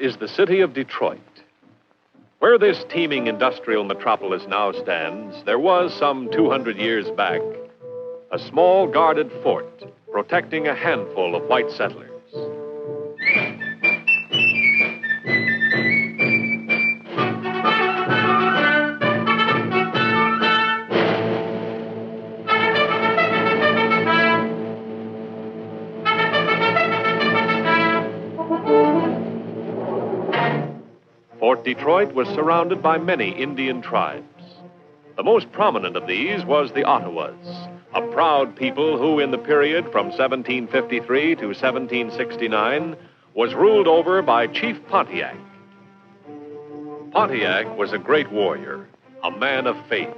is the city of Detroit. Where this teeming industrial metropolis now stands, there was, some 200 years back, a small guarded fort protecting a handful of white settlers. 'Fort Detroit was surrounded by many Indian tribes. The most prominent of these was the Ottawas, a proud people who, in the period from 1753 to 1769, was ruled over by Chief Pontiac. Pontiac was a great warrior, a man of faith,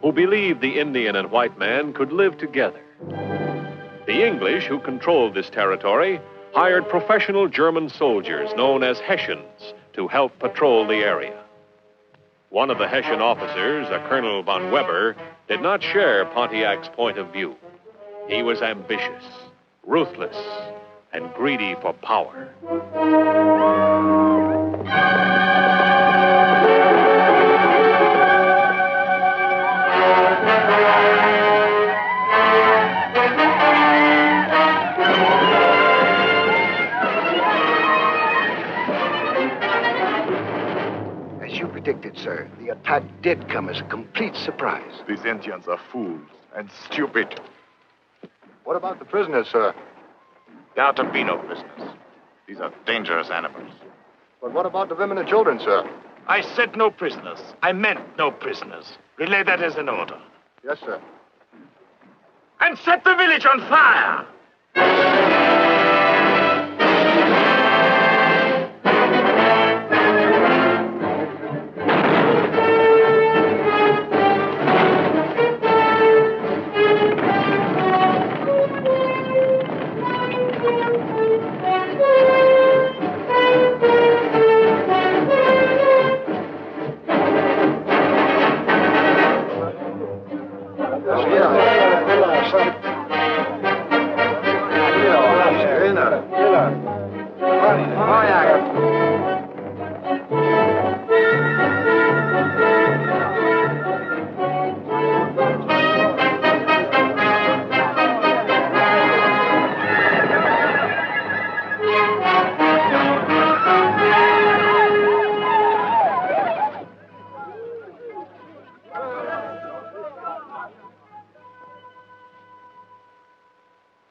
who believed the Indian and white man could live together. The English, who controlled this territory, hired professional German soldiers known as Hessians to help patrol the area. One of the Hessian officers, a Colonel von Weber, did not share Pontiac's point of view. He was ambitious, ruthless, and greedy for power. Predicted, sir. The attack did come as a complete surprise. These Indians are fools and stupid. What about the prisoners, sir? There are to be no prisoners. These are dangerous animals. But what about the women and children, sir? I said no prisoners. I meant no prisoners. Relay that as an order. Yes, sir. And set the village on fire!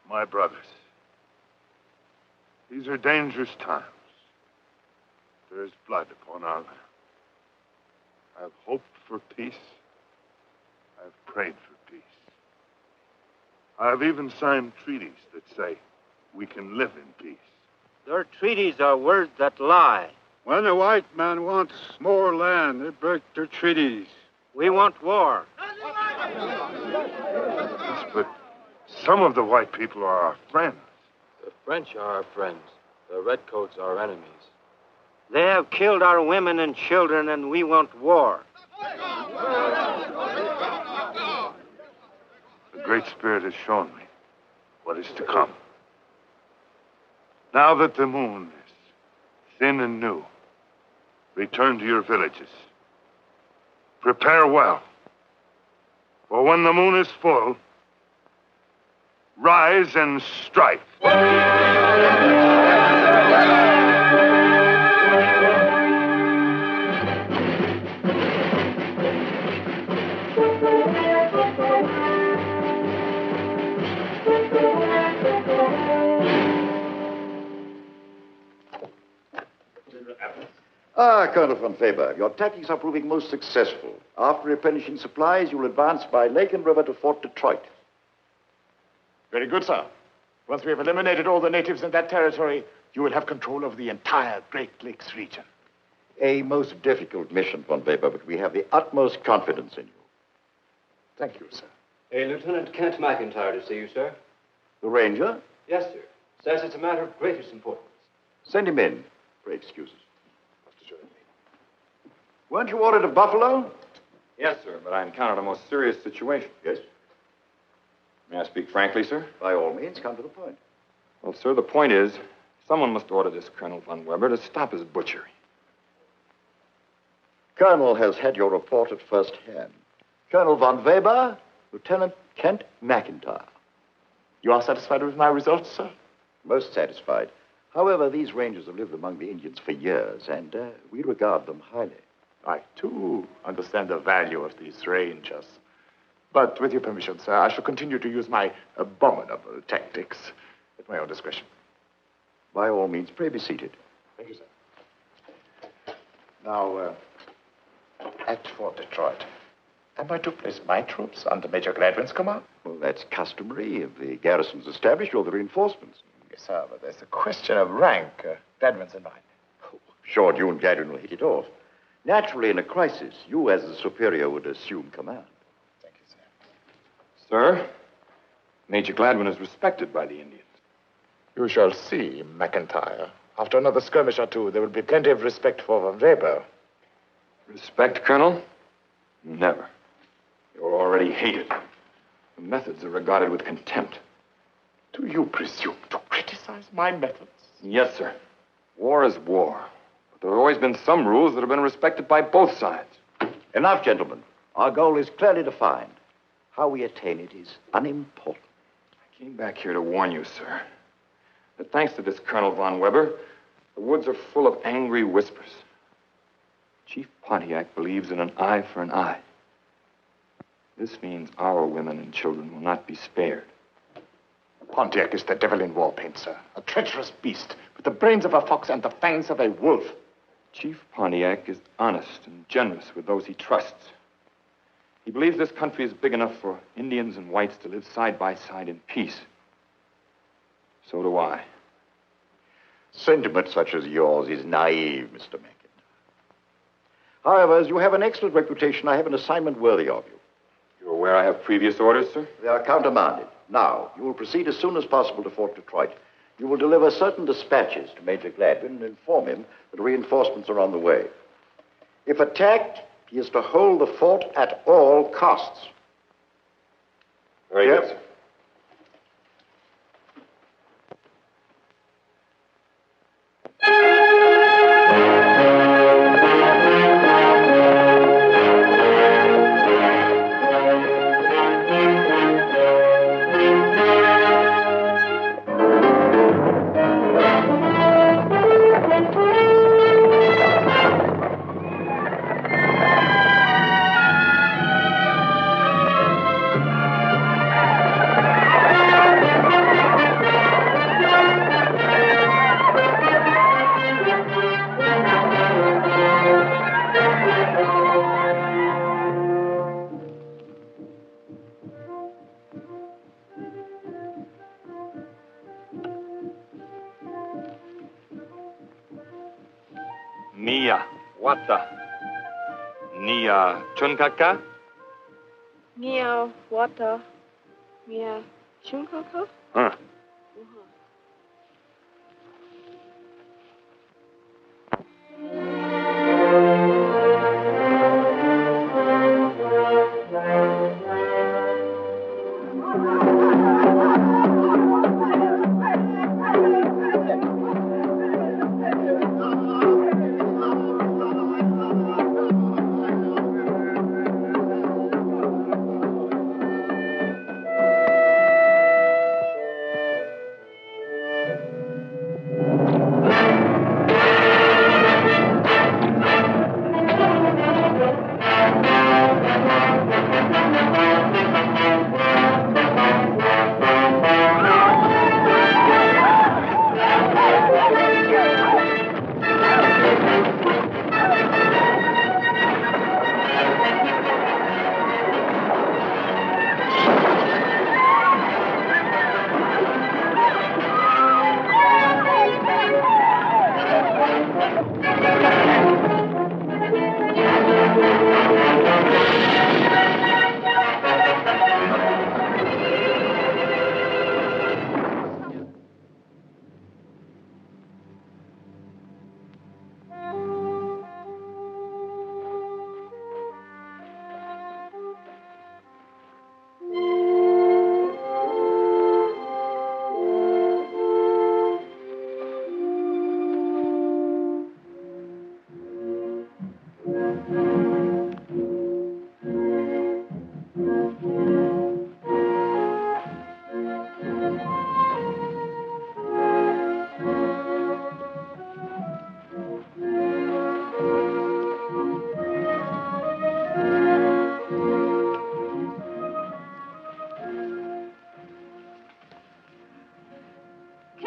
My brothers, these are dangerous times. There is blood upon our land. I have hoped for peace. I have prayed for peace. I have even signed treaties that say we can live in peace. Their treaties are words that lie. When a white man wants more land, they break their treaties. We want war. Yes, but some of the white people are our friends. The French are our friends. The redcoats are our enemies. They have killed our women and children, and we want war. The Great Spirit has shown me what is to come. Now that the moon is thin and new, return to your villages. Prepare well. For when the moon is full, rise and strike. Colonel von Faber, your tactics are proving most successful. After replenishing supplies, you'll advance by lake and river to Fort Detroit. Very good, sir. Once we have eliminated all the natives in that territory, you will have control of the entire Great Lakes region. A most difficult mission, von Faber, but we have the utmost confidence in you. Thank you, sir. A Lieutenant Kent McIntyre to see you, sir. The ranger? Yes, sir. Says it's a matter of greatest importance. Send him in. Pray excuse us. Weren't you ordered to Buffalo? Yes, sir, but I encountered a most serious situation. Yes? May I speak frankly, sir? By all means, come to the point. Well, sir, the point is, Someone must order this Colonel von Weber to stop his butchery. Colonel has had your report at first hand. Colonel von Weber, Lieutenant Kent McIntyre. You are satisfied with my results, sir? Most satisfied. However, these rangers have lived among the Indians for years, and we regard them highly. I, too, understand the value of these rangers. But with your permission, sir, I shall continue to use my abominable tactics at my own discretion. By all means, pray be seated. Thank you, sir. Now, at Fort Detroit, am I to place my troops under Major Gladwin's command? Well, that's customary. If the garrison's established, you're the reinforcements. Yes, sir, but there's a question of rank. Gladwin's in mind. Oh, sure, you and Gladwin will hit it off. Naturally, in a crisis, you as the superior would assume command. Thank you, sir. Sir, Major Gladwin is respected by the Indians. You shall see, McIntyre. After another skirmish or two, there will be plenty of respect for von Weber. Respect, Colonel? Never. You're already hated. The methods are regarded with contempt. Do you presume to criticize my methods? Yes, sir. War is war. But there have always been some rules that have been respected by both sides. Enough, gentlemen. Our goal is clearly defined. How we attain it is unimportant. I came back here to warn you, sir, that thanks to this Colonel von Weber, the woods are full of angry whispers. Chief Pontiac believes in an eye for an eye. This means our women and children will not be spared. Pontiac is the devil in war paint, sir. A treacherous beast with the brains of a fox and the fangs of a wolf. Chief Pontiac is honest and generous with those he trusts. He believes this country is big enough for Indians and whites to live side by side in peace. So do I. Sentiment such as yours is naive, Mr. Mackin. However, as you have an excellent reputation, I have an assignment worthy of you. You're aware I have previous orders, sir? They are countermanded. Now, you will proceed as soon as possible to Fort Detroit. You will deliver certain dispatches to Major Gladwin and inform him that reinforcements are on the way. If attacked, he is to hold the fort at all costs. Very good, sir. Nia Wata. Nia Chunkaka. Nia Wata. Nia Chunkaka. Huh.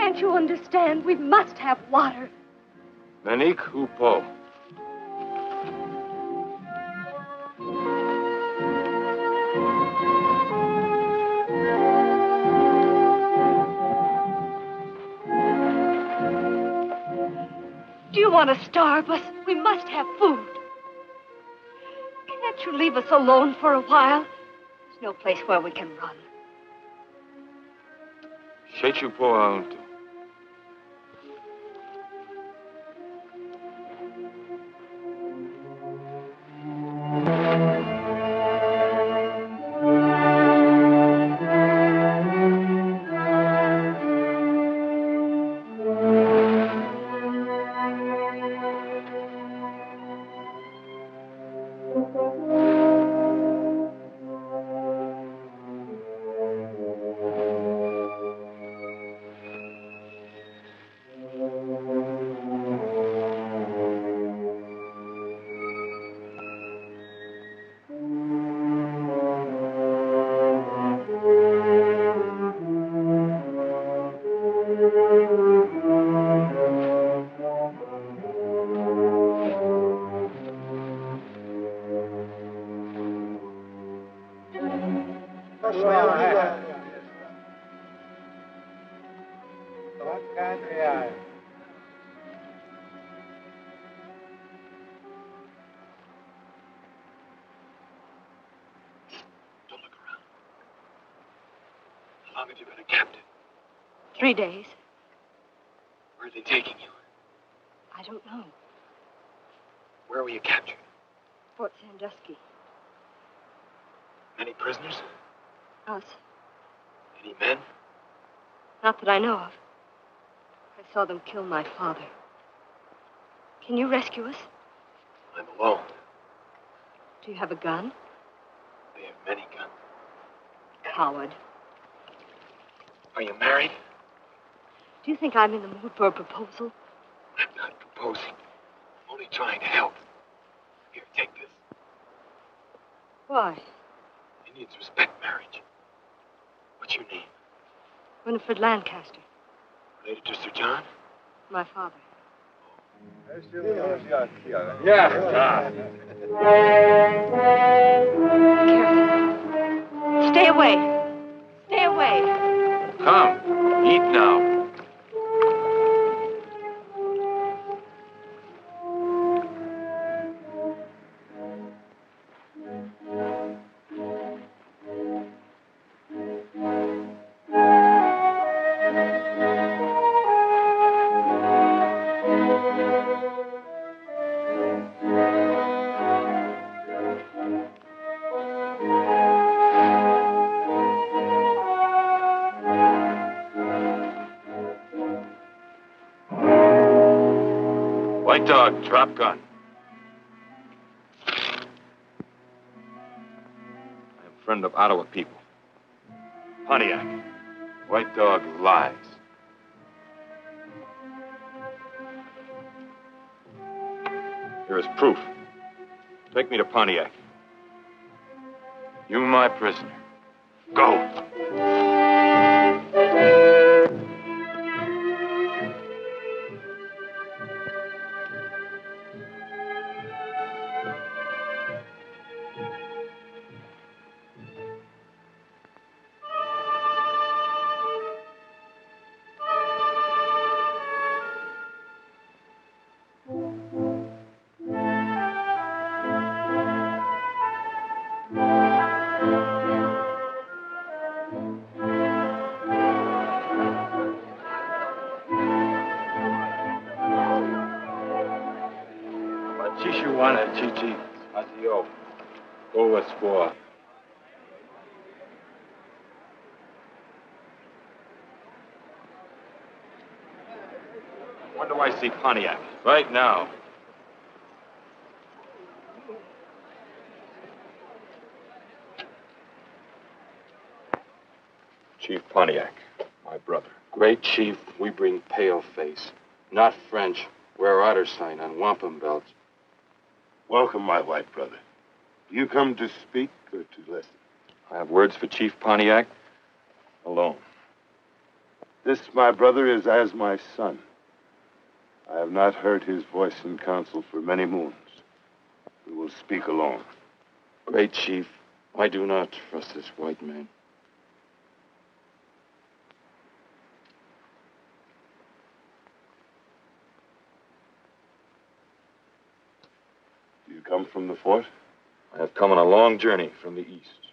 Can't you understand? We must have water. Manik Upo. Do you want to starve us? We must have food. Can't you leave us alone for a while? There's no place where we can run. Shechu po auntu. How long have you been a captive? 3 days. Where are they taking you? I don't know. Where were you captured? Fort Sandusky. Many prisoners? Us. Any men? Not that I know of. I saw them kill my father. Can you rescue us? I'm alone. Do you have a gun? They have many guns. Coward. Are you married? Do you think I'm in the mood for a proposal? I'm not proposing. I'm only trying to help. Here, take this. Why? Indians respect marriage. What's your name? Winifred Lancaster. Related to Sir John? My father. Yeah. Careful. Stay away. Stay away. Come, eat now. White dog, drop gun. I am friend of Ottawa people. Pontiac. White dog lies. Here is proof. Take me to Pontiac. You my prisoner. Go. Chishuana Chichi, Asio, Goa Squaw. When do I see Pontiac? Right now. Chief Pontiac, my brother. Great chief, we bring pale face. Not French. Wear otter sign on wampum belts. Welcome, my white brother. Do you come to speak or to listen? I have words for Chief Pontiac alone. This, my brother, is as my son. I have not heard his voice in council for many moons. We will speak alone. Great chief, I do not trust this white man. Do you come from the fort? I have come on a long journey from the east.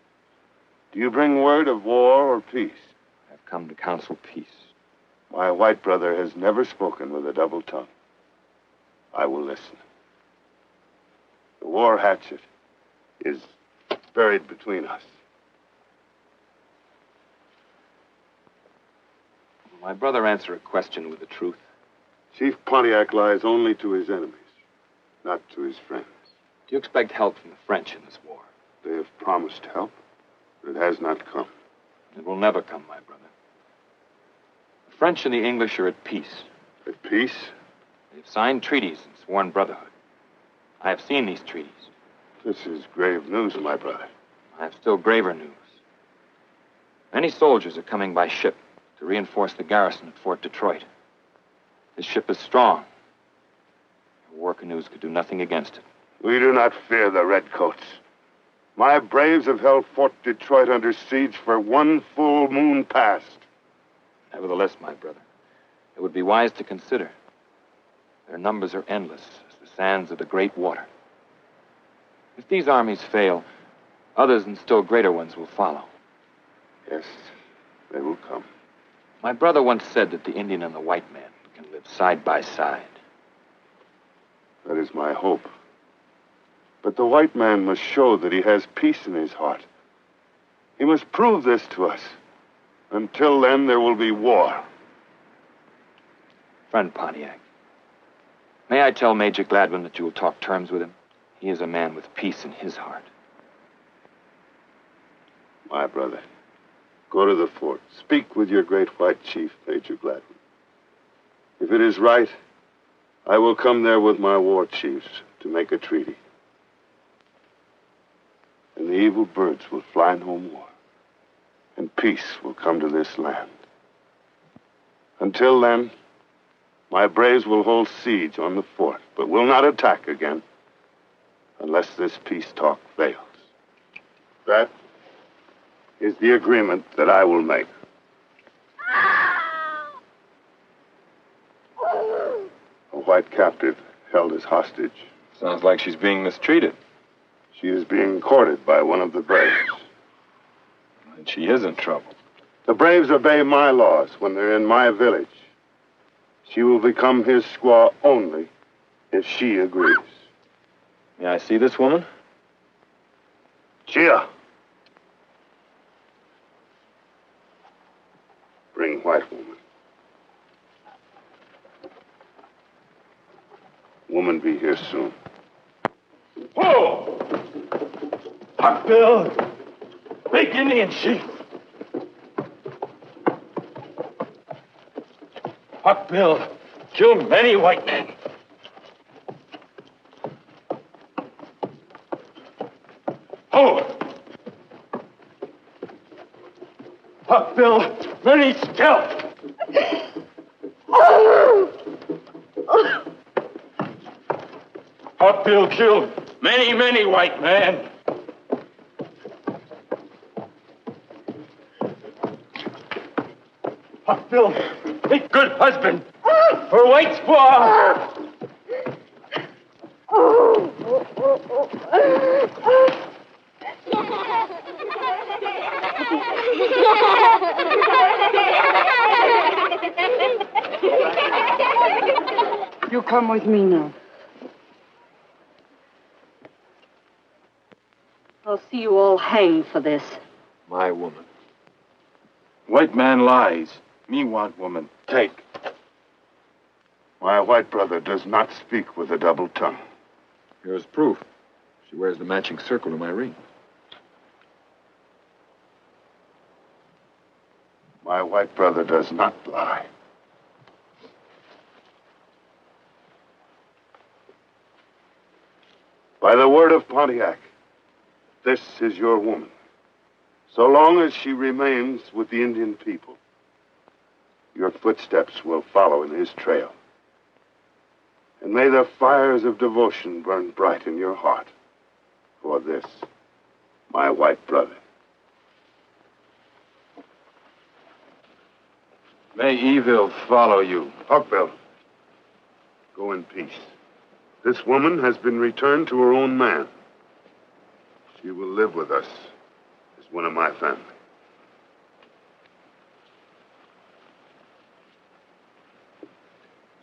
Do you bring word of war or peace? I have come to counsel peace. My white brother has never spoken with a double tongue. I will listen. The war hatchet is buried between us. Will my brother answer a question with the truth? Chief Pontiac lies only to his enemies, not to his friends. Do you expect help from the French in this war? They have promised help, but it has not come. It will never come, my brother. The French and the English are at peace. At peace? They've signed treaties and sworn brotherhood. I have seen these treaties. This is grave news, my brother. I have still graver news. Many soldiers are coming by ship to reinforce the garrison at Fort Detroit. This ship is strong. Your war canoes could do nothing against it. We do not fear the redcoats. My braves have held Fort Detroit under siege for one full moon past. Nevertheless, my brother, it would be wise to consider. Their numbers are endless as the sands of the great water. If these armies fail, others and still greater ones will follow. Yes, they will come. My brother once said that the Indian and the white man can live side by side. That is my hope. But the white man must show that he has peace in his heart. He must prove this to us. Until then, there will be war. Friend Pontiac, may I tell Major Gladwin that you will talk terms with him? He is a man with peace in his heart. My brother, go to the fort. Speak with your great white chief, Major Gladwin. If it is right, I will come there with my war chiefs to make a treaty. And the evil birds will fly no more. And peace will come to this land. Until then, my braves will hold siege on the fort, but will not attack again unless this peace talk fails. That is the agreement that I will make. A white captive held as hostage. Sounds like she's being mistreated. She is being courted by one of the braves. And she is in trouble. The braves obey my laws when they're in my village. She will become his squaw only if she agrees. May I see this woman? Chia! Bring white woman. Woman be here soon. Whoa! Huck Bill! Big Indian chief! Huck Bill killed many white men. Oh! Huck Bill, many scalped. Huck Bill killed many white men. Huck Bill, a good husband for white squaw. You come with me now. I'll see you all hanged for this. My woman. White man lies. Me want woman. Take. My white brother does not speak with a double tongue. Here's proof. She wears the matching circle to my ring. My white brother does not lie. By the word of Pontiac, this is your woman. So long as she remains with the Indian people, your footsteps will follow in his trail. And may the fires of devotion burn bright in your heart for this, my white brother. May evil follow you. Hawkbill, go in peace. This woman has been returned to her own man. She will live with us as one of my family.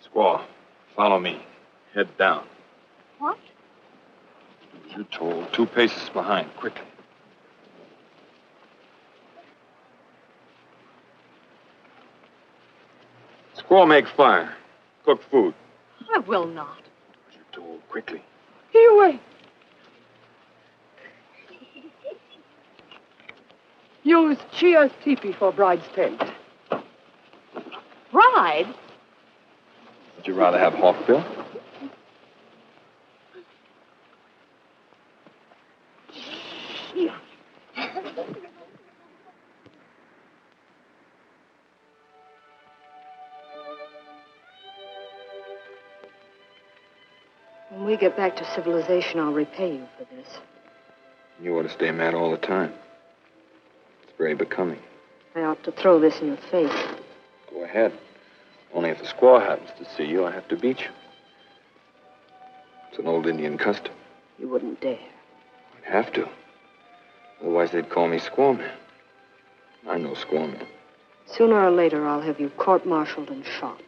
Squaw, follow me. Head down. What? As you told, 2 paces behind, quickly. Squaw, make fire. Cook food. I will not. As you told, quickly. Here, wait. Use Chia's teepee for bride's tent. Bride? Would you rather have Hawkbill? When we get back to civilization, I'll repay you for this. You ought to stay mad all the time. It's very becoming. I ought to throw this in your face. Go ahead. Only if the squaw happens to see you, I have to beat you. It's an old Indian custom. You wouldn't dare. I'd have to. Otherwise, they'd call me squaw man. I'm no squaw man. Sooner or later, I'll have you court-martialed and shot.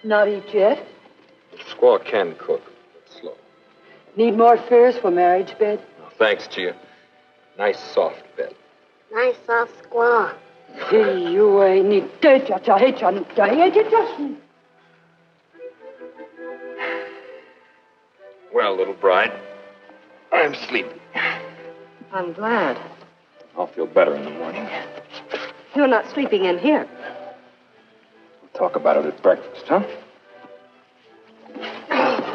Not eat yet? Squaw can cook, but slow. Need more furs for marriage bed? No, thanks, Chia. Nice soft bed. Nice soft squaw. Hey, you ain't need Well, little bride, I'm sleepy. I'm glad. I'll feel better in the morning. You're not sleeping in here. We'll talk about it at breakfast, huh?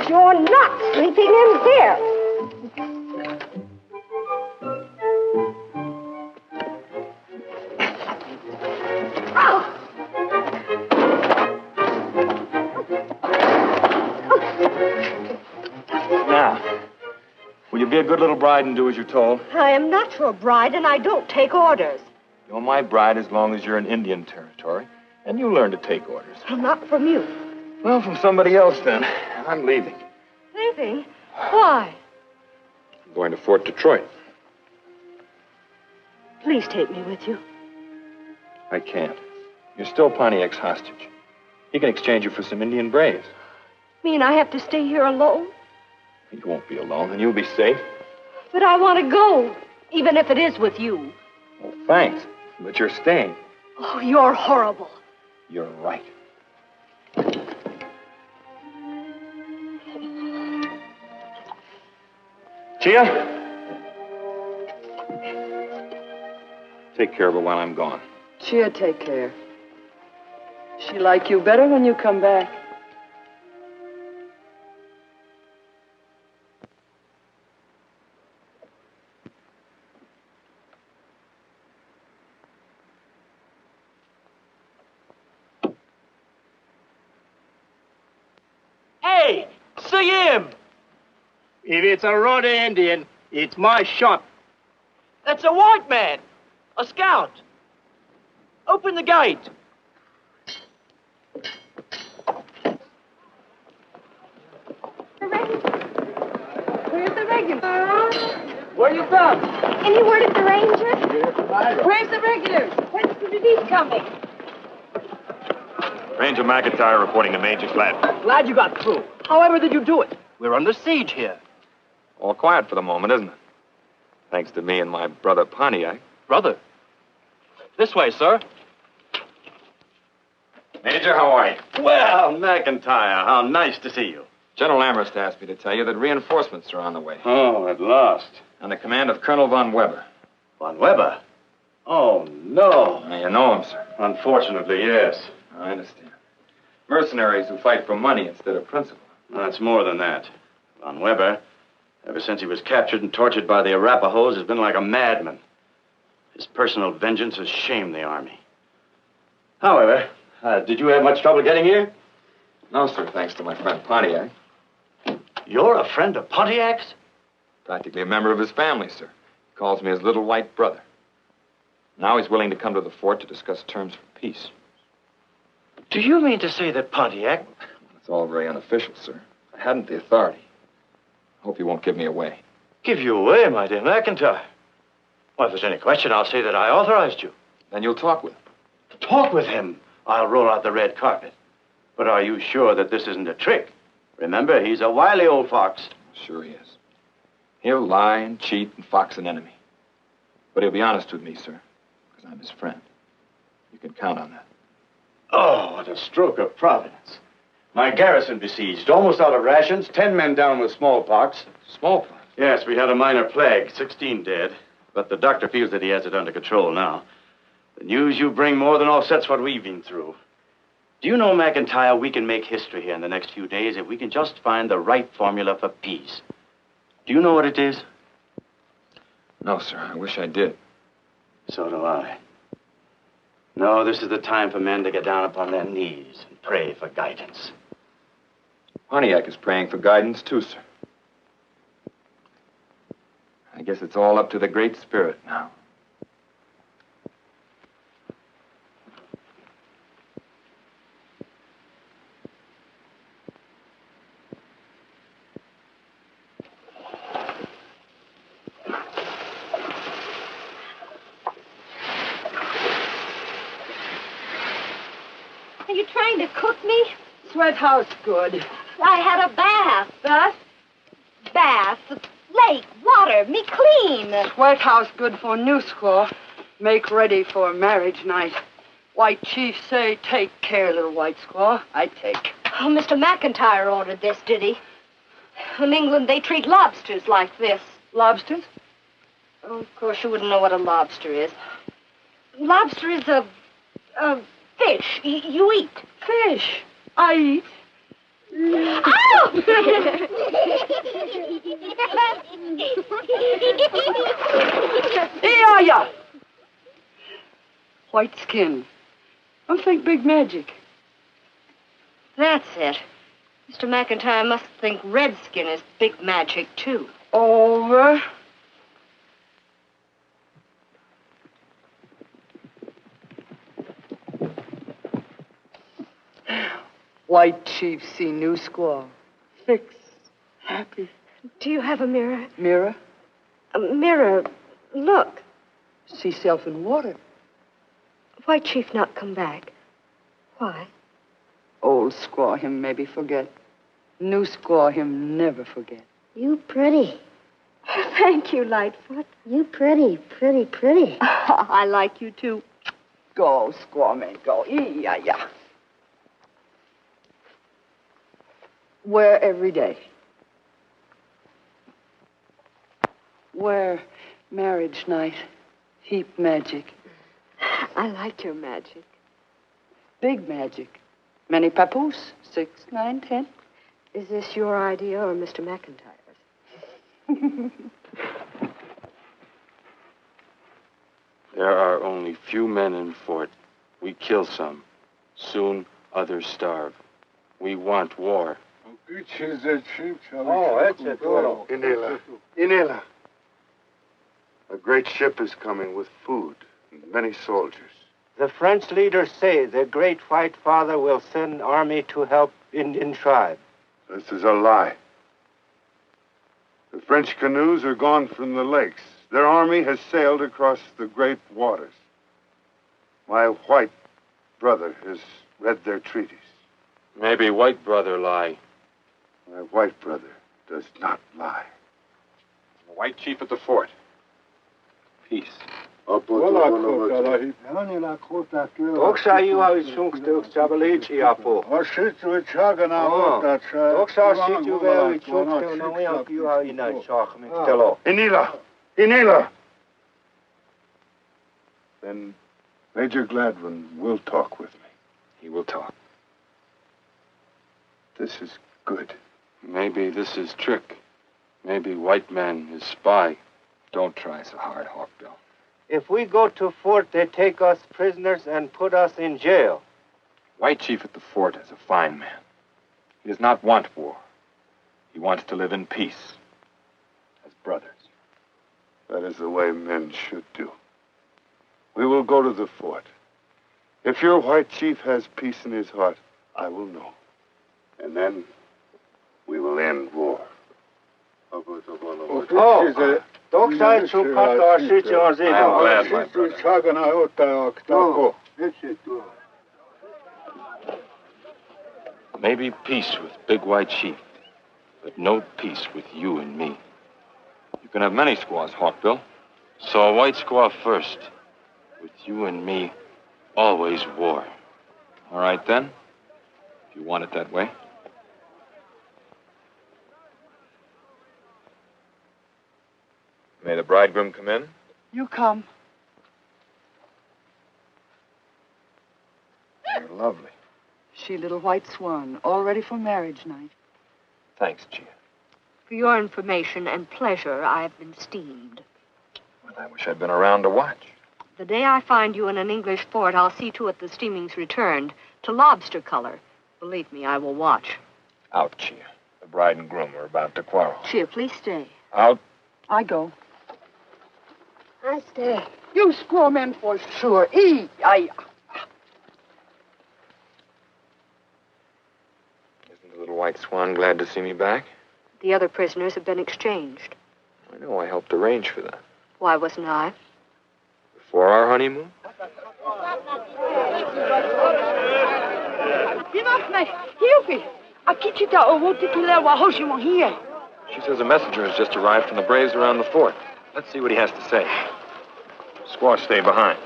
You're not sleeping in here. Now, will you be a good little bride and do as you're told? I am not your bride, and I don't take orders. You're my bride as long as you're in Indian territory, and you learn to take orders. Well, not from you. Well, from somebody else, then. I'm leaving. Leaving? Why? I'm going to Fort Detroit. Please take me with you. I can't. You're still Pontiac's hostage. He can exchange you for some Indian braves. Mean I have to stay here alone? You won't be alone, and you'll be safe. But I want to go, even if it is with you. Oh, thanks. But you're staying. Oh, you're horrible. You're right. Chia? Take care of her while I'm gone. Chia, take care. She like you better when you come back. Hey, see him! If it's a Rhoda Indian, it's my shot. That's a white man, a scout. Open the gate. Where's the regulars? Where you from? Any word of the Rangers? Where's the regulars? When's the relief coming? Ranger McIntyre reporting to Major Glad. Glad you got through. However did you do it? We're under siege here. All quiet for the moment, isn't it? Thanks to me and my brother Pontiac. Brother? This way, sir. Major, how are you? Well, McIntyre, how nice to see you. General Amherst asked me to tell you that reinforcements are on the way. Oh, at last. Under command of Colonel von Weber. Von Weber? Oh, no. You know him, sir. Unfortunately, yes. I understand. Mercenaries who fight for money instead of principle. That's more than that. Von Weber, ever since he was captured and tortured by the Arapahoes, has been like a madman. His personal vengeance has shamed the army. However, did you have much trouble getting here? No, sir, thanks to my friend Pontiac. You're a friend of Pontiac's? Practically a member of his family, sir. He calls me his little white brother. Now he's willing to come to the fort to discuss terms for peace. Do you mean to say that Pontiac... It's all very unofficial, sir. I hadn't the authority. I hope you won't give me away. Give you away, my dear McIntyre? Well, if there's any question, I'll say that I authorized you. Then you'll talk with him. Talk with him? I'll roll out the red carpet. But are you sure that this isn't a trick? Remember, he's a wily old fox. Sure he is. He'll lie and cheat and fox an enemy. But he'll be honest with me, sir, because I'm his friend. You can count on that. Oh, what a stroke of providence. My garrison besieged, almost out of rations, 10 men down with smallpox. Smallpox? Yes, we had a minor plague, 16 dead. But the doctor feels that he has it under control now. The news you bring more than offsets what we've been through. Do you know, McIntyre, we can make history here in the next few days if we can just find the right formula for peace. Do you know what it is? No, sir. I wish I did. So do I. No, this is the time for men to get down upon their knees and pray for guidance. Pontiac is praying for guidance, too, sir. I guess it's all up to the Great Spirit now. Are you trying to cook me? Sweat house good. I had a bath. Bath, lake, water, me clean. Sweat house good for new squaw. Make ready for marriage night. White chief say, take care, little white squaw. I take. Oh, Mr. McIntyre ordered this, did he? In England, they treat lobsters like this. Lobsters? Oh, of course, you wouldn't know what a lobster is. Lobster is a fish. You eat. Fish? I eat. Oh! Yeah. White skin. I think big magic. That's it. Mr. McIntyre must think redskin is big magic, too. Over. White chief see new squaw. Fix. Happy. Do you have a mirror? Mirror? A mirror. Look. See self in water. Why chief not come back? Why? Old squaw him maybe forget. New squaw him never forget. You pretty. Thank you, Lightfoot. You pretty. I like you, too. Go, squaw man, go. Yeah. Wear every day. Wear marriage night. Heap magic. I like your magic. Big magic. Many papoose. 6, 9, 10. Is this your idea or Mr. McIntyre's? There are only few men in fort. We kill some. Soon others starve. We want war. Oh, that's it. Inela. A great ship is coming with food and many soldiers. The French leaders say the great white father will send army to help Indian tribe. This is a lie. The French canoes are gone from the lakes. Their army has sailed across the great waters. My white brother has read their treaties. Maybe white brother lie. My white brother does not lie. The white chief at the fort. Peace. Doksa you how it shunks to Chabalichi apo. Doksa sit you very chunks to no way up you how you know shock me. Inela. Then Major Gladwin will talk with me. He will talk. This is good. Maybe this is trick. Maybe white man is spy. Don't try so hard, Hawkbill. If we go to fort, they take us prisoners and put us in jail. White Chief at the fort is a fine man. He does not want war. He wants to live in peace, as brothers. That is the way men should do. We will go to the fort. If your white chief has peace in his heart, I will know. And then we will end war. I'm glad, my brother. Maybe peace with Big White Chief, but no peace with you and me. You can have many squaws, Hawkbill. So a white squaw first. With you and me, always war. All right, then? If you want it that way. May the bridegroom come in? You come. You're lovely. She little white swan, all ready for marriage night. Thanks, Gia. For your information and pleasure, I have been steamed. Well, I wish I'd been around to watch. The day I find you in an English fort, I'll see to it the steaming's returned to lobster color. Believe me, I will watch. Out, Chia. The bride and groom are about to quarrel. Chia, please stay. Out. I go. I stay. You squaw men for sure. Isn't the little white swan glad to see me back? The other prisoners have been exchanged. I know. I helped arrange for that. Why wasn't I? Before our honeymoon? She says a messenger has just arrived from the Braves around the fort. Let's see what he has to say. Squaw, stay behind.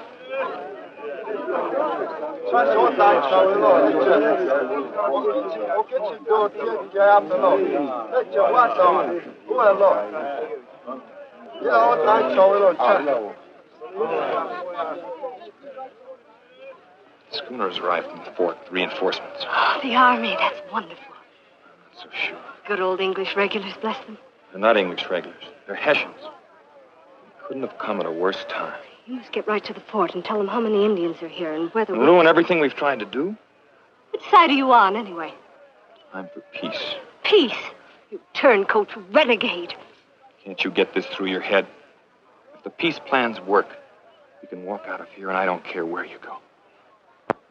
Schooners arrived from the fort with reinforcements. Oh, the army, that's wonderful. I'm not so sure. Good old English regulars, bless them. They're not English regulars. They're Hessians. They couldn't have come at a worse time. You must get right to the fort and tell them how many Indians are here and whether we... Ruin everything we've tried to do? Which side are you on, anyway? I'm for peace. Peace? You turncoat renegade. Can't you get this through your head? If the peace plans work, we can walk out of here and I don't care where you go.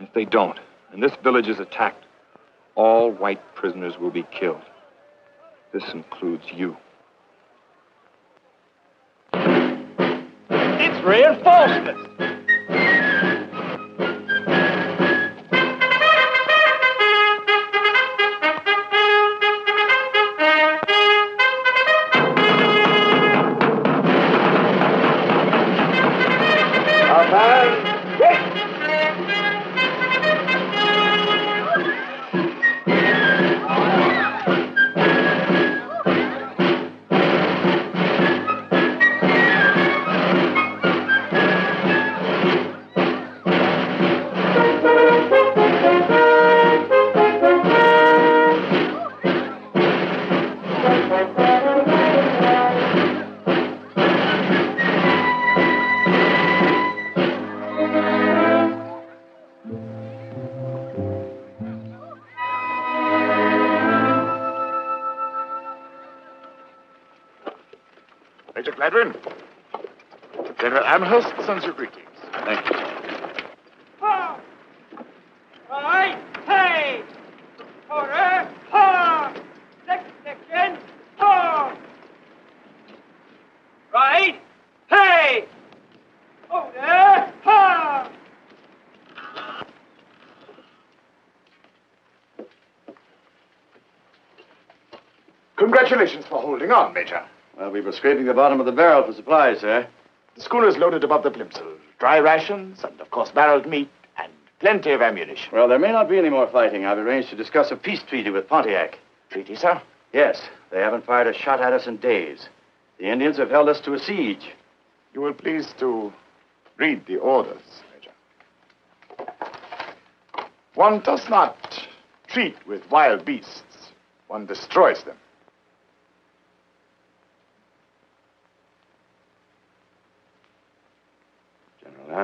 If they don't, and this village is attacked, all white prisoners will be killed. This includes you. It's reinforcements. Major Gladwin. General Amherst sends you greetings. Thank you. Right, hey! Order, ha! Next section, ha! Right, hey! Order, ha! Congratulations for holding on, Major. Well, we were scraping the bottom of the barrel for supplies, sir. The schooner's loaded above the plimsoll. Dry rations and, of course, barreled meat and plenty of ammunition. Well, there may not be any more fighting. I've arranged to discuss a peace treaty with Pontiac. Treaty, sir? Yes. They haven't fired a shot at us in days. The Indians have held us to a siege. You will please to read the orders, Major. One does not treat with wild beasts. One destroys them.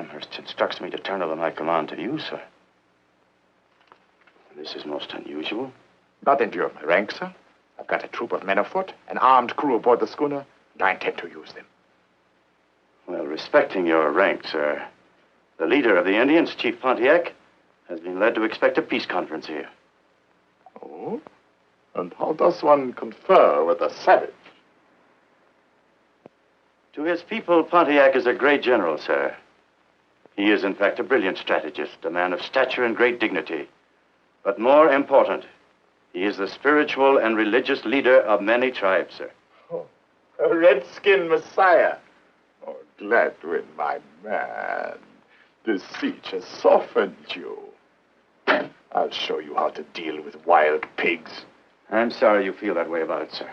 Amherst instructs me to turn over my command to you, sir. This is most unusual. Not in view of my rank, sir. I've got a troop of men afoot, an armed crew aboard the schooner, and I intend to use them. Well, respecting your rank, sir, the leader of the Indians, Chief Pontiac, has been led to expect a peace conference here. Oh? And how does one confer with a savage? To his people, Pontiac is a great general, sir. He is, in fact, a brilliant strategist, a man of stature and great dignity. But more important, he is the spiritual and religious leader of many tribes, sir. Oh, a redskin messiah. Oh, Gladwin, my man. This siege has softened you. I'll show you how to deal with wild pigs. I'm sorry you feel that way about it, sir.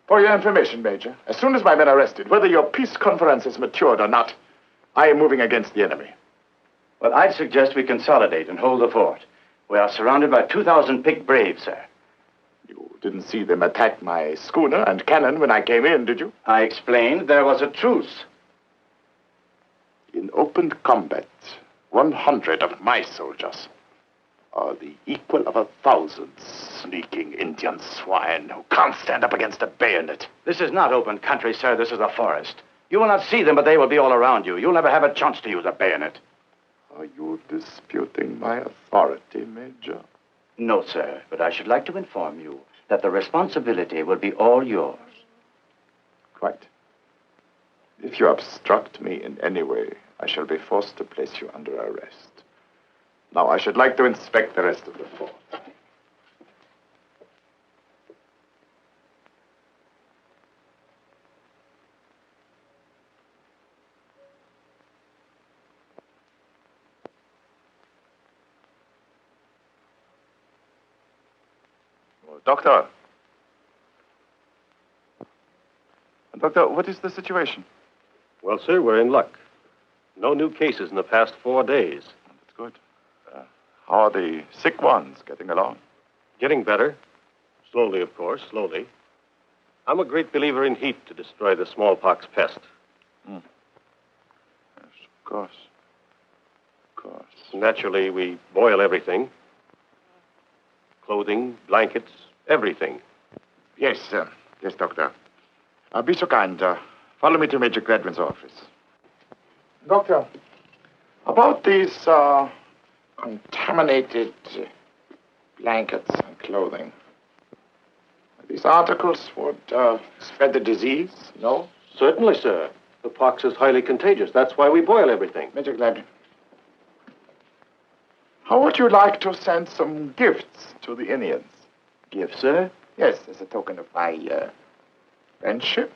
For your information, Major, as soon as my men are rested, whether your peace conference is matured or not, I am moving against the enemy. Well, I'd suggest we consolidate and hold the fort. We are surrounded by 2,000 picked braves, sir. You didn't see them attack my schooner and cannon when I came in, did you? I explained there was a truce. In open combat, 100 of my soldiers are the equal of 1,000 sneaking Indian swine who can't stand up against a bayonet. This is not open country, sir. This is a forest. You will not see them, but they will be all around you. You'll never have a chance to use a bayonet. Are you disputing my authority, Major? No, sir, but I should like to inform you that the responsibility will be all yours. Quite. If you obstruct me in any way, I shall be forced to place you under arrest. Now, I should like to inspect the rest of the fort. Doctor. Doctor, what is the situation? Well, sir, we're in luck. No new cases in the past 4 days. That's good. How are the sick ones getting along? Getting better. Slowly, of course, slowly. I'm a great believer in heat to destroy the smallpox pest. Yes, of course. Of course. Naturally, we boil everything. Clothing, blankets, everything. Yes, yes, Doctor. Be so kind. Follow me to Major Gladwin's office. Doctor, about these contaminated blankets and clothing. These articles would spread the disease, no? Certainly, sir. The pox is highly contagious. That's why we boil everything. Major Gladwin, how would you like to send some gifts to the Indians? Gifts, sir? Yes, as a token of my friendship.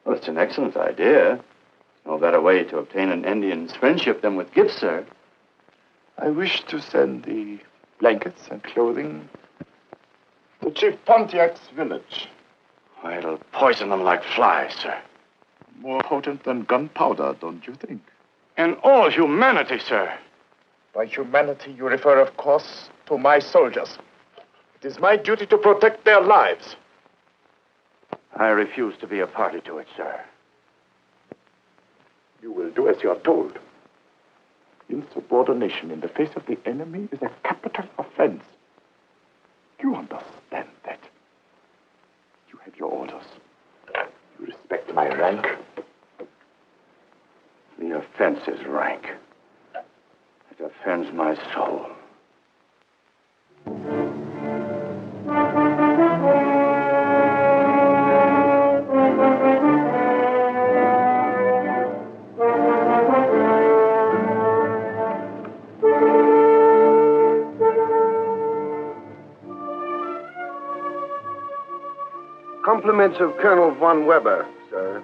Well, it's an excellent idea. No better way to obtain an Indian's friendship than with gifts, sir. I wish to send the blankets and clothing to Chief Pontiac's village. Why, it'll poison them like flies, sir. More potent than gunpowder, don't you think? And all humanity, sir. By humanity, you refer, of course, to my soldiers. It is my duty to protect their lives. I refuse to be a party to it, sir. You will do as you are told. Insubordination in the face of the enemy is a capital offense. You understand that. You have your orders. You respect my rank. The offense is rank. It offends my soul. Compliments of Colonel von Weber, sir.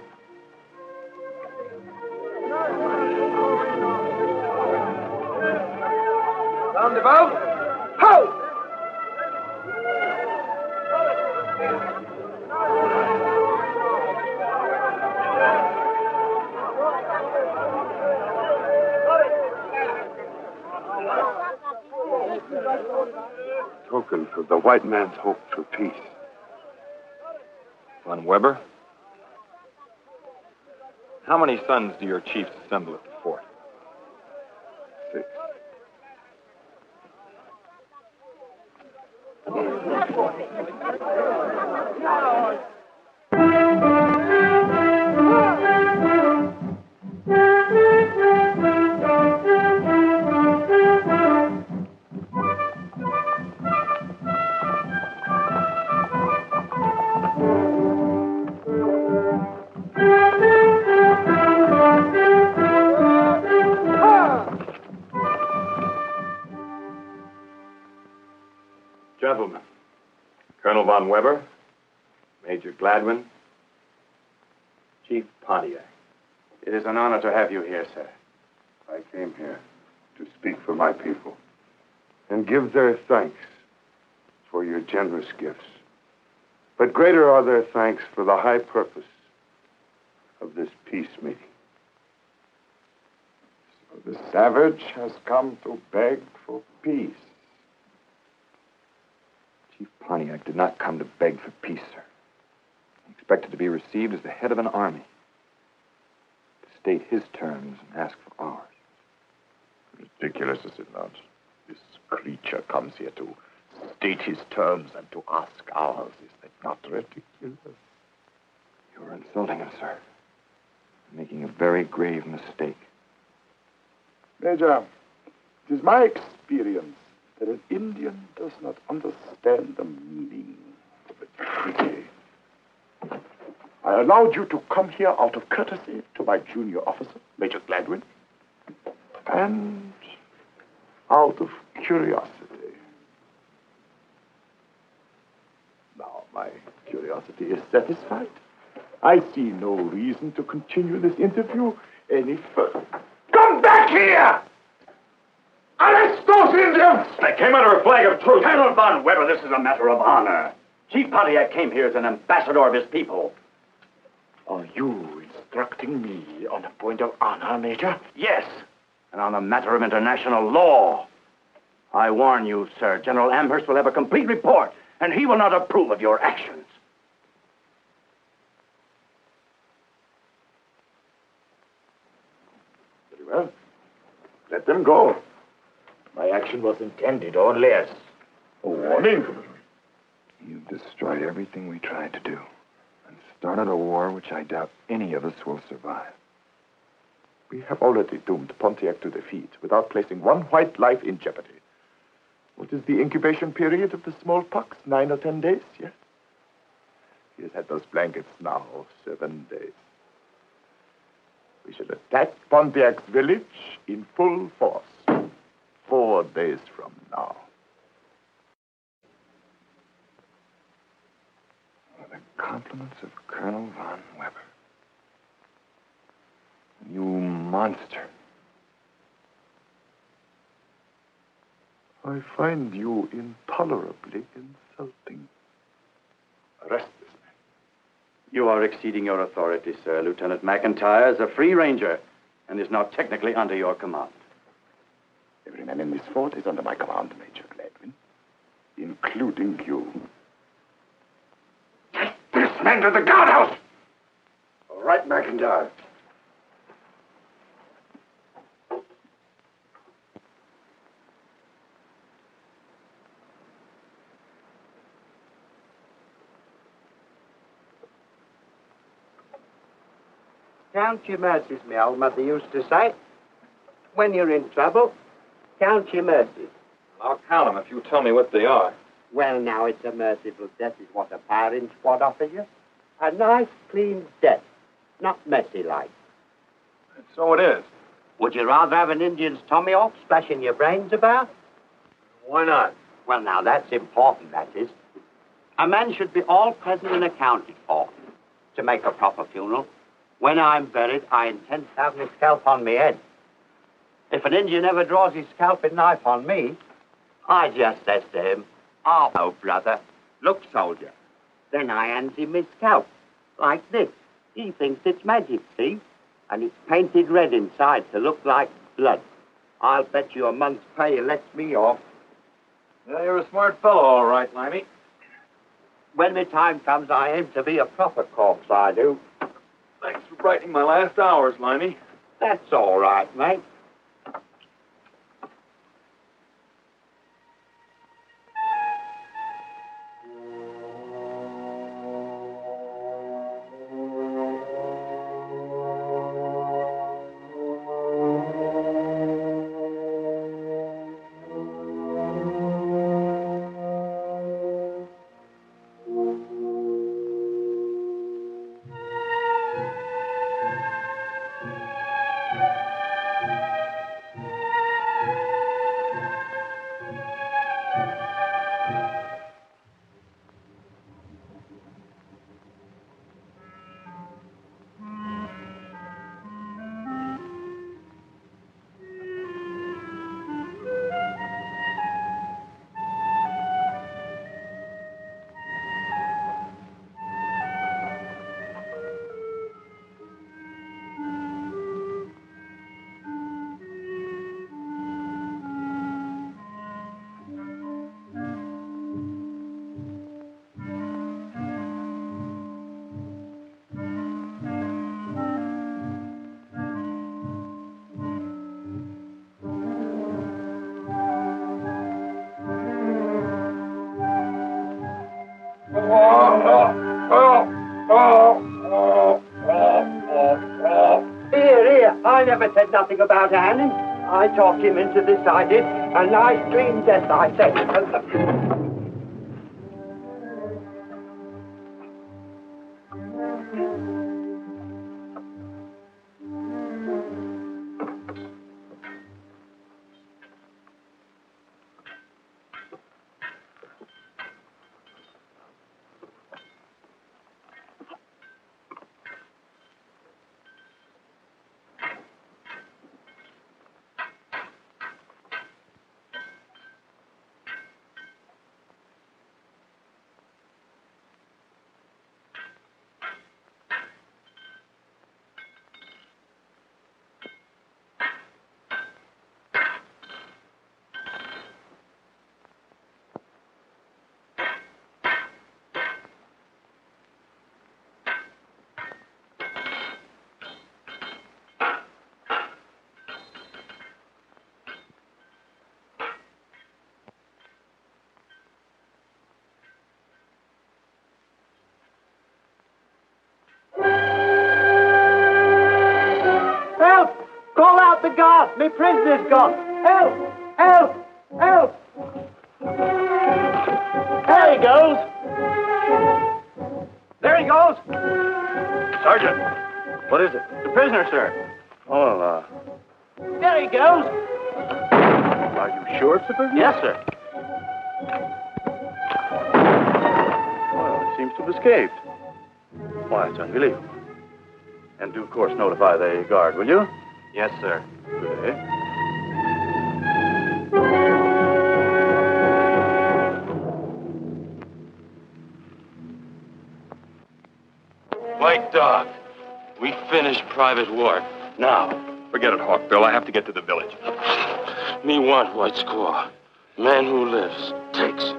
Roundabout. Ho! Tokens of the white man's hope for peace. Von Weber? How many sons do your chiefs assemble at the fort? Colonel Von Weber, Major Gladwin, Chief Pontiac. It is an honor to have you here, sir. I came here to speak for my people and give their thanks for your generous gifts. But greater are their thanks for the high purpose of this peace meeting. So the savage has come to beg for peace. Chief Pontiac did not come to beg for peace, sir. He expected to be received as the head of an army, to state his terms and ask for ours. Ridiculous, is it not? This creature comes here to state his terms and to ask ours. Is that not ridiculous? You're insulting him, sir. You're making a very grave mistake. Major, it is my experience that an Indian does not understand the meaning of a treaty. I allowed you to come here out of courtesy to my junior officer, Major Gladwin, and out of curiosity. Now my curiosity is satisfied. I see no reason to continue this interview any further. Come back here! Arrest those Indians! I came under a flag of truce. Colonel Von Weber, this is a matter of honor. Chief Pontiac came here as an ambassador of his people. Are you instructing me on a point of honor, Major? Yes, and on a matter of international law. I warn you, sir, General Amherst will have a complete report, and he will not approve of your actions. Very well. Let them go. My action was intended only as a warning. You've destroyed everything we tried to do and started a war which I doubt any of us will survive. We have already doomed Pontiac to defeat without placing one white life in jeopardy. What is the incubation period of the smallpox? 9 or 10 days, yes? He has had those blankets now 7 days. We shall attack Pontiac's village in full force 4 days from now. The compliments of Colonel Von Weber. You monster. I find you intolerably insulting. Arrest this man. You are exceeding your authority, sir. Lieutenant McIntyre is a free ranger and is not technically under your command. Every man in this fort is under my command, Major Gladwin, including you. Take this man to the guardhouse! All right, McIntyre. Count your mercies, my old mother used to say. When you're in trouble, count your mercies. I'll count them if you tell me what they are. Well, now, it's a merciful death is what a firing squad offers you. A nice, clean death, not messy like. And so it is. Would you rather have an Indian's tummy off, splashing your brains about? Why not? Well, now, that's important, that is. A man should be all present and accounted for to make a proper funeral. When I'm buried, I intend to have my scalp on my head. If an Indian ever draws his scalping knife on me, I just says to him, "Oh, brother, look, soldier." Then I hands him his scalp, like this. He thinks it's magic, see? And it's painted red inside to look like blood. I'll bet you a month's pay he lets me off. Yeah, you're a smart fellow, all right, Limey. When the time comes, I aim to be a proper corpse, I do. Thanks for brightening my last hours, Limey. That's all right, mate. I said nothing about Helen. I talked him into this, I did. A nice clean death, I said. Help! Call out the guard! Me prisoner's gone! Help! Help! Help! There he goes! There he goes! Sergeant, what is it? The prisoner, sir. Oh, There he goes! are you sure it's the prisoner? Yes, sir. Well, it seems to have escaped. Why, it's unbelievable. And do, of course, notify the guard, will you? Yes, sir. Good day. White Dog, we finished Private Ward. Now. Forget it, Hawkbill. I have to get to the village. Me want White Squaw. Man who lives takes.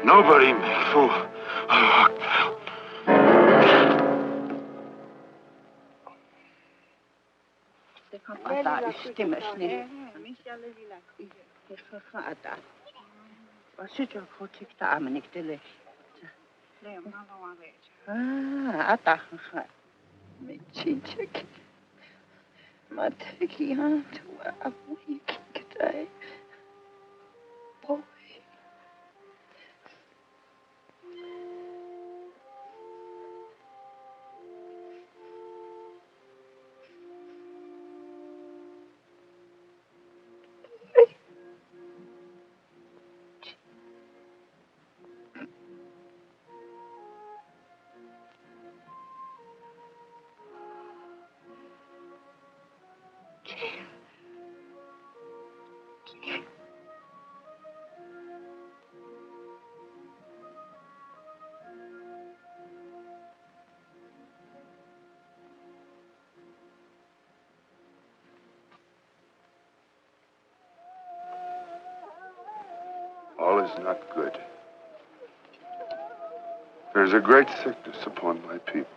Nobody made fool of Hawkbill. Ada istemesni. Ada. Vasitjo kotikta amniktele. Ada. Michichek. Mateki hantu abuikitay. Boy. All is not good. There's a great sickness upon my people.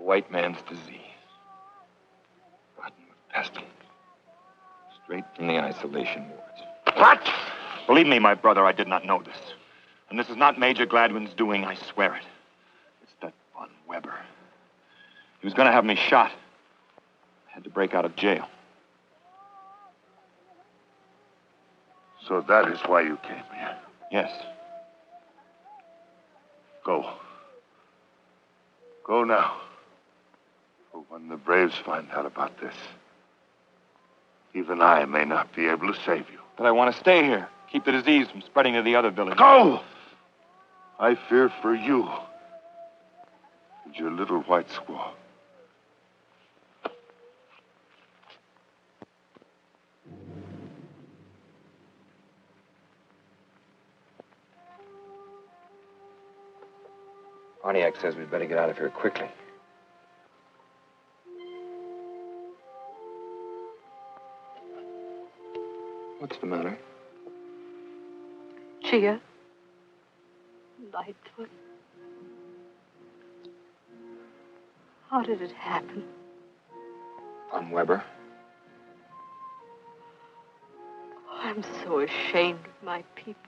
The white man's disease. Rotten with pestilence. Straight from the isolation wards. What? Believe me, my brother, I did not know this. And this is not Major Gladwin's doing, I swear it. It's that Von Weber. He was going to have me shot. I had to break out of jail. So that is why you came here? Yes. Go. Go now. For when the Braves find out about this, even I may not be able to save you. But I want to stay here. Keep the disease from spreading to the other villages. Go! I fear for you and your little white squaw. Pontiac says we'd better get out of here quickly. What's the matter? Chia. Lightfoot. How did it happen? Von Weber. I'm so ashamed of my people.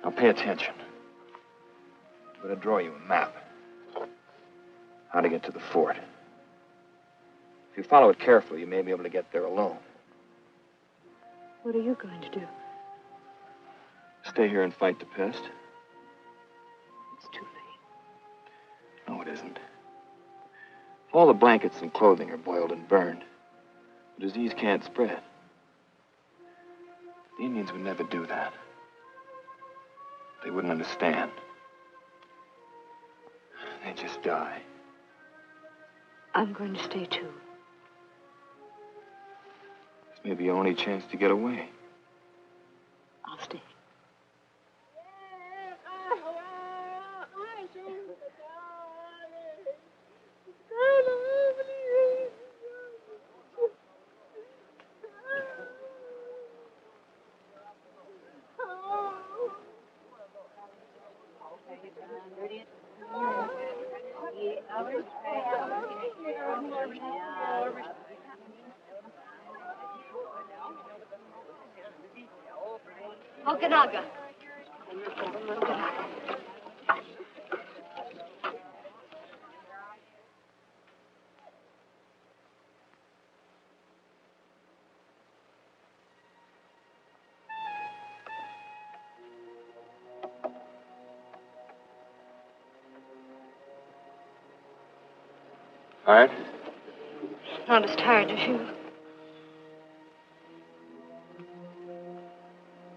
Now pay attention. I'm going to draw you a map. How to get to the fort. If you follow it carefully, you may be able to get there alone. What are you going to do? Stay here and fight the pest? It's too late. No, it isn't. All the blankets and clothing are boiled and burned. The disease can't spread. The Indians would never do that. They wouldn't understand. They'd just die. I'm going to stay too. This may be your only chance to get away. I'll stay. Okanaga. All right. Not as tired as you.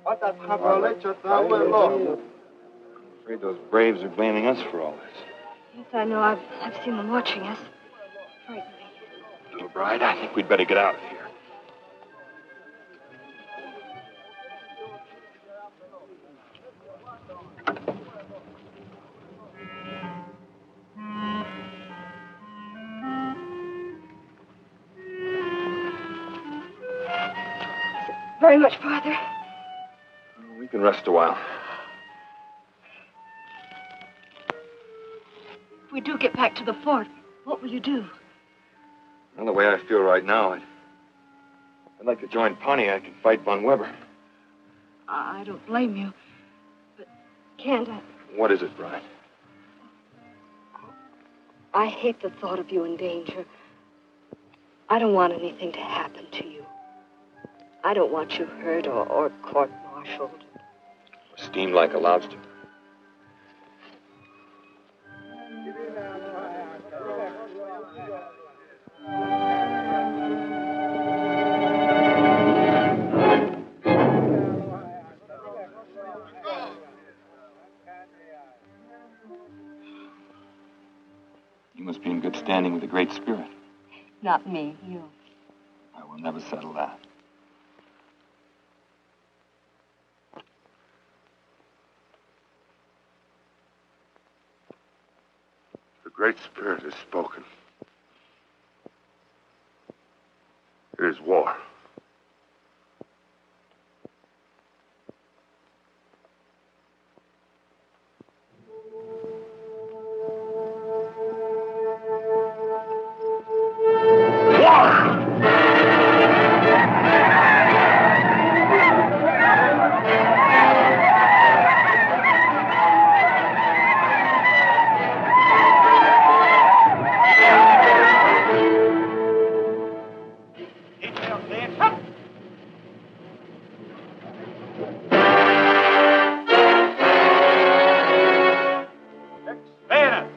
I'm afraid those Braves are blaming us for all this. Yes, I know. I've seen them watching us. Frightened me. Little bride, I think we'd better get out of here. Very much farther. We can rest a while. If we do get back to the fort, what will you do? Well, the way I feel right now, I'd like to join Pontiac and fight Von Weber. I don't blame you, but can't I? What is it, Bride? I hate the thought of you in danger. I don't want anything to happen to you. I don't want you hurt or court-martialed. Steamed like a lobster. You must be in good standing with the Great Spirit. Not me, you. I will never settle that. The Great Spirit has spoken. It is war. Bayonets!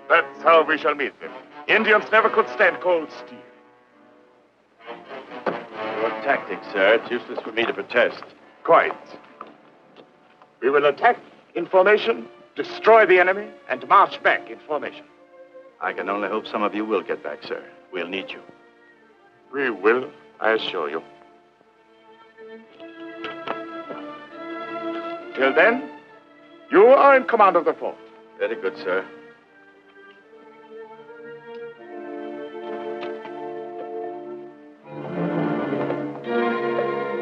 That's how we shall meet them. Indians never could stand cold steel. Your tactics, sir. It's useless for me to protest. Quite. We will attack in formation, destroy the enemy, and march back in formation. I can only hope some of you will get back, sir. We'll need you. We will, I assure you. Till then, you are in command of the fort. Very good, sir.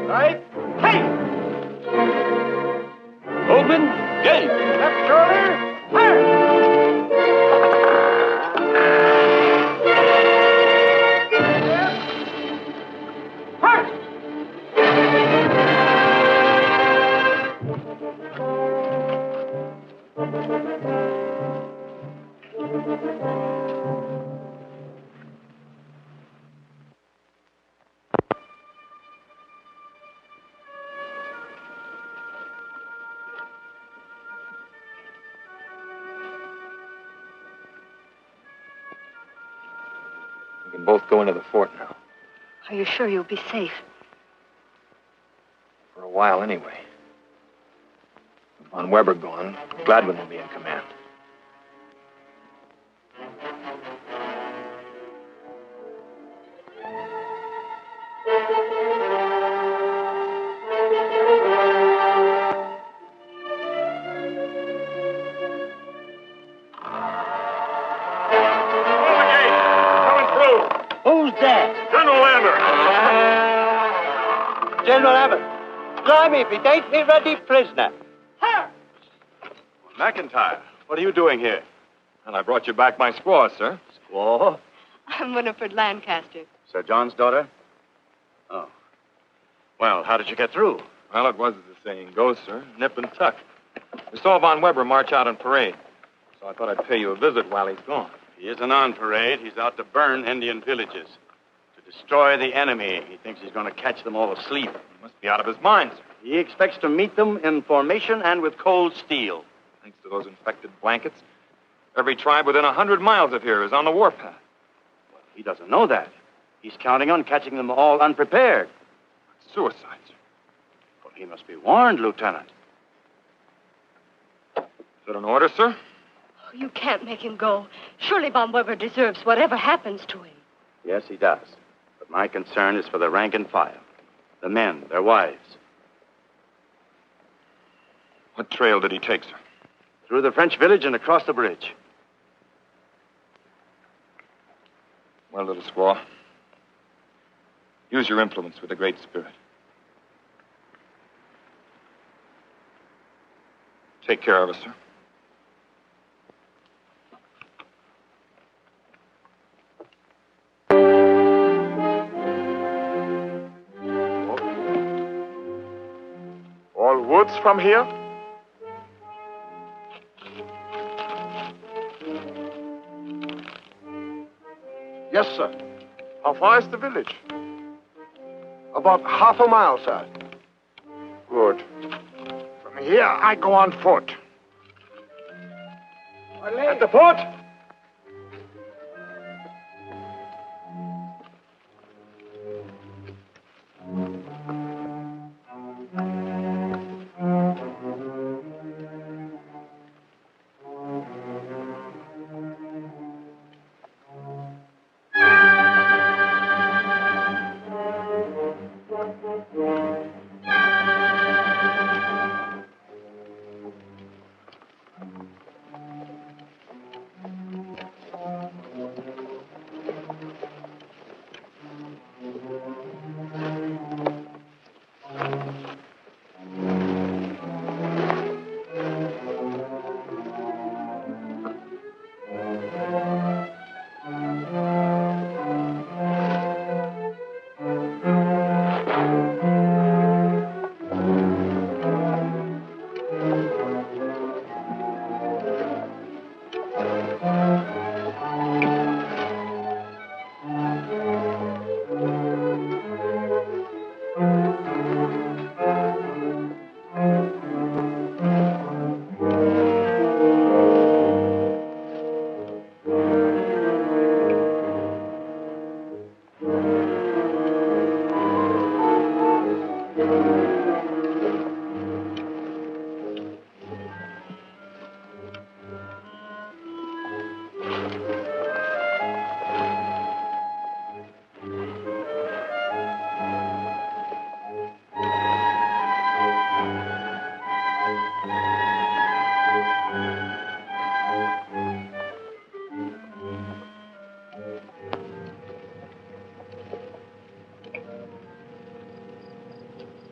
Right. Hey! Open. Game. Left shoulder. Fire! We can both go into the fort now. Are you sure you'll be safe? For a while, anyway. With Von Weber gone, Gladwin will be in command. Who's that? General Lambert. General Abbott. Blimey, if it ain't me ready prisoner. McIntyre, what are you doing here? And I brought you back my squaw, sir. Squaw? I'm Winifred Lancaster. Sir John's daughter? Oh. Well, how did you get through? Well, it was as the saying goes, sir. Nip and tuck. We saw Von Weber march out on parade. So I thought I'd pay you a visit while he's gone. He isn't on parade. He's out to burn Indian villages. To destroy the enemy. He thinks he's going to catch them all asleep. He must be out of his mind, sir. He expects to meet them in formation and with cold steel. Thanks to those infected blankets, every tribe within 100 miles of here is on the warpath. Well, he doesn't know that. He's counting on catching them all unprepared. Suicide, sir. Well, he must be warned, Lieutenant. Is that an order, sir? You can't make him go. Surely Von Weber deserves whatever happens to him. Yes, he does. But my concern is for the rank and file. The men, their wives. What trail did he take, sir? Through the French village and across the bridge. Well, little squaw, use your influence with the Great Spirit. Take care of us, sir. All woods from here? Yes, sir. How far is the village? About half a mile, sir. Good. From here, I go on foot. At the fort?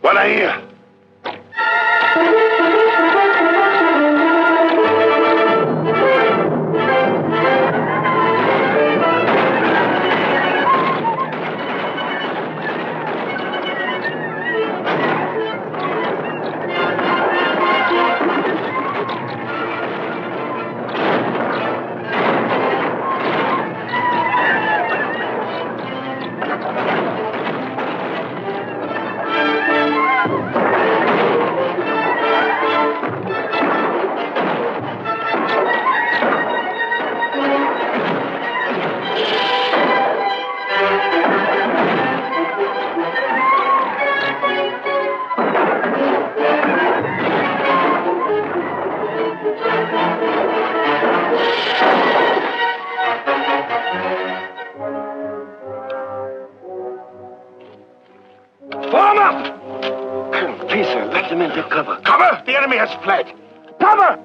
What I hear? Form up! Please, sir, let the men take cover. Cover? The enemy has fled. Cover!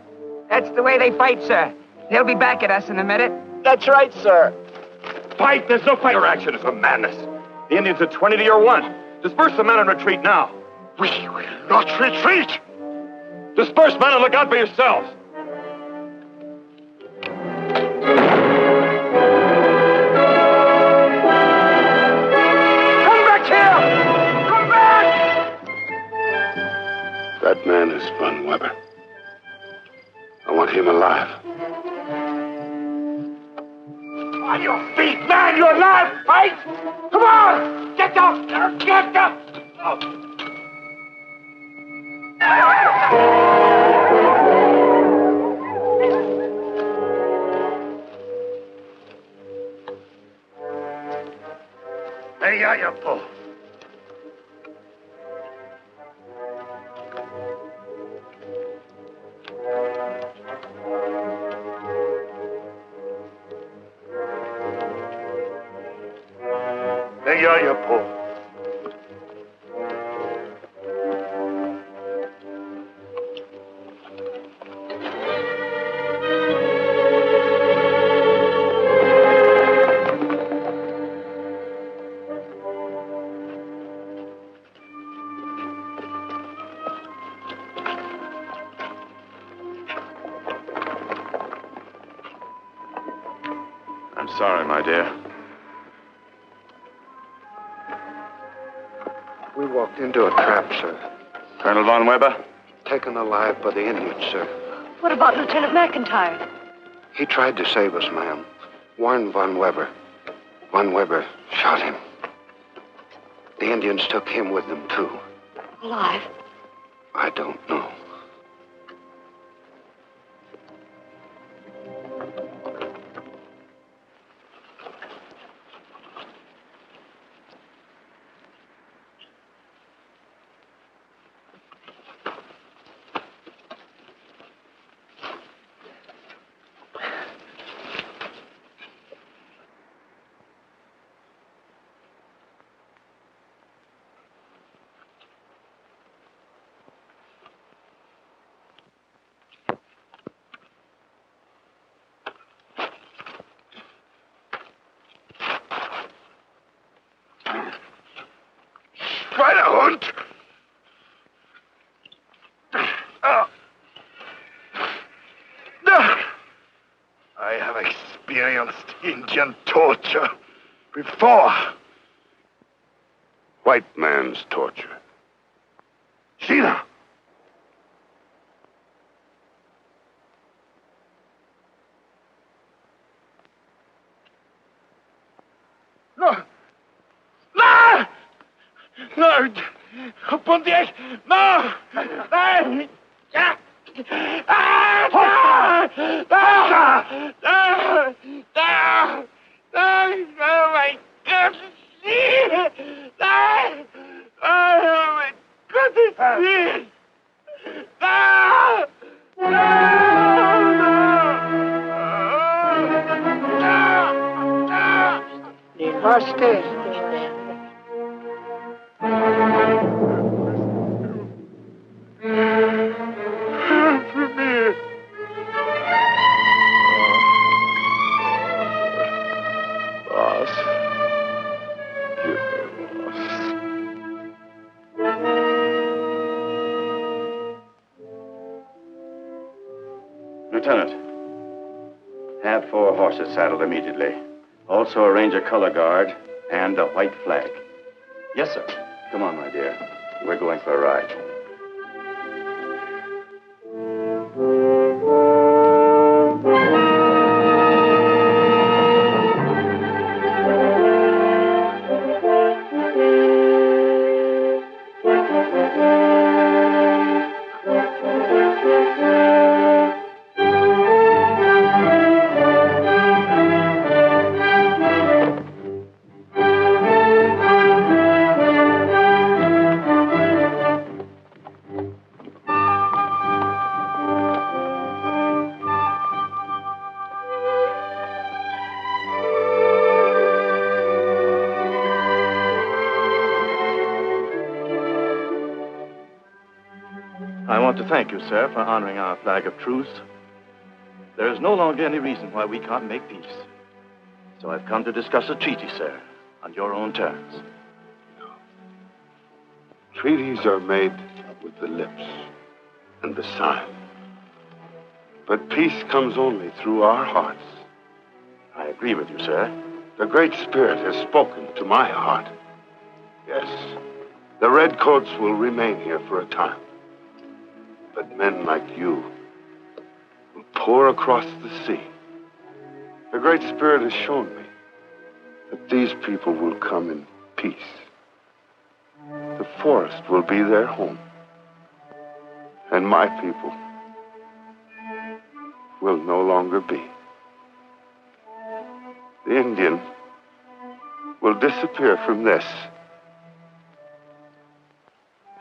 That's the way they fight, sir. They'll be back at us in a minute. That's right, sir. Fight? There's no fight. Your action is a madness. The Indians are 20 to your 1. Disperse the men and retreat now. We will not retreat! Disperse, men, and look out for yourselves. Come back here! Come back! That man is Von Weber. I want him alive. On your feet, man! You're alive! Fight! Come on! Get up! Get up! Hey, you fool. Hey, you fool. I'm sorry, my dear. We walked into a trap, sir. Colonel Von Weber? Taken alive by the Indians, sir. What about Lieutenant McIntyre? He tried to save us, ma'am. Warned Von Weber. Von Weber shot him. The Indians took him with them, too. Alive? I don't know. Schweinehund! I have experienced Indian torture before. White man's torture. Sheila! No! No! No! Pontaic! No! No! Oh my God! Oh my goodness! Liberté. Boss. You boss. Lieutenant, have 4 horses saddled immediately. Also arrange a color guard and a white flag. Yes, sir. Come on, my dear. We're going for a ride. I want to thank you, sir, for honoring our flag of truce. There is no longer any reason why we can't make peace. So I've come to discuss a treaty, sir, on your own terms. Treaties are made with the lips and the sign. But peace comes only through our hearts. I agree with you, sir. The Great Spirit has spoken to my heart. Yes, the Redcoats will remain here for a time. But men like you will pour across the sea. The Great Spirit has shown me that these people will come in peace. The forest will be their home. And my people will no longer be. The Indian will disappear from this,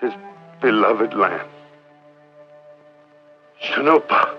his beloved land. Shanopa.